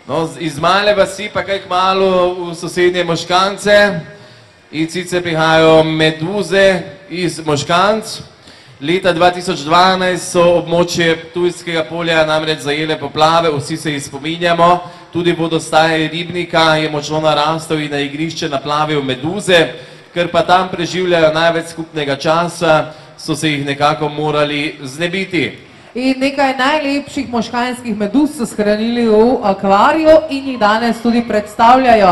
No, iz male vasi pa kaj kmalu v sosednje Moškance in sicer prihajajo meduze iz Moškanc. Leta 2012 so območje Ptujskega polja namreč zajele poplave, vsi se jih spominjamo, tudi vodostaj ribnika je močno narastel in na igrišče naplavil meduze, ker pa tam preživljajo največ skupnega časa, so se jih nekako morali znebiti. In nekaj najlepših moškanskih meduz so shranili v akvariju in jih danes tudi predstavljajo.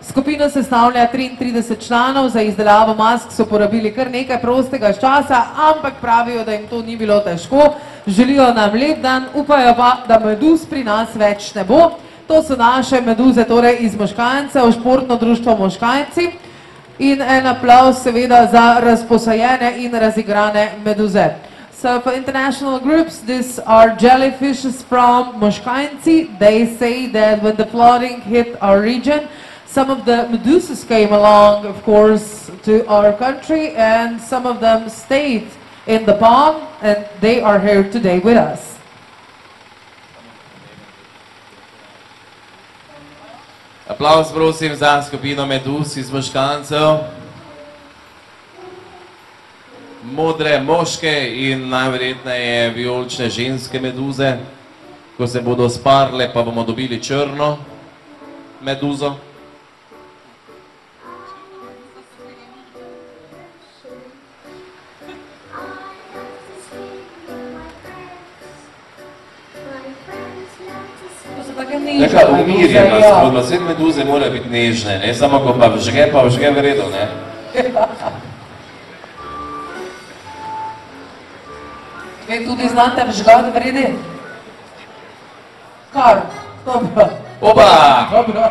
Skupino sestavlja 33 članov, za izdelavo mask so porabili kar nekaj prostega časa, ampak pravijo, da jim to ni bilo težko. Želijo nam lep dan, upajo pa, da meduz pri nas več ne bo. To so naše meduze, torej iz Moškancev, športno društvo Moškanci. In en aplavz seveda za razposajene in razigrane meduze. So for international groups, these are jellyfishes from Moškanci. They say that when the flooding hit our region, some of the medusas came along, of course, to our country, and some of them stayed in the pond, and they are here today with us. Aplavz prosim za skupino meduz iz Moškancev. Modre moške in najverjetneje vijolične ženske meduze. Ko se bodo sparle, pa bomo dobili črno meduzo. Neka umirjenost, vse meduze morajo biti nežne, ne samo ko pa vžge v redu, ne? Vi tudi znate vžgati v redi? Kar? Dobro. Opa!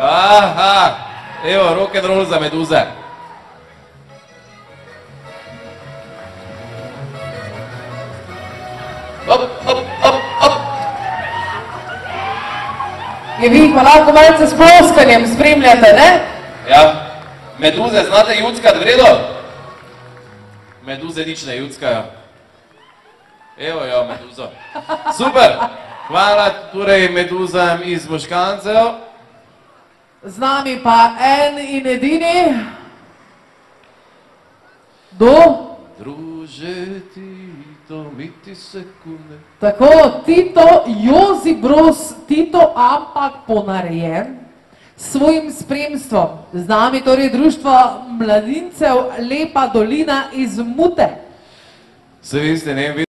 Aha! Evo, rock'n'roll za meduze. Op, op, op, op! Je vi jih pa lahko malce s ploskanjem spremljate, ne? Ja, meduze znate juckat v redu? Meduze nič ne juckajo. Evo jo, meduzo. Super! Hvala torej meduzam iz Moškancev. Z nami pa en in edini. Do? Druže Tito, miti sekunde. Tako, Tito, Jozi Broz, Tito, ampak ponarejen s svojim spremstvom. Z nami torej društvo mladincev Lepa dolina iz Mute. Se veste, ne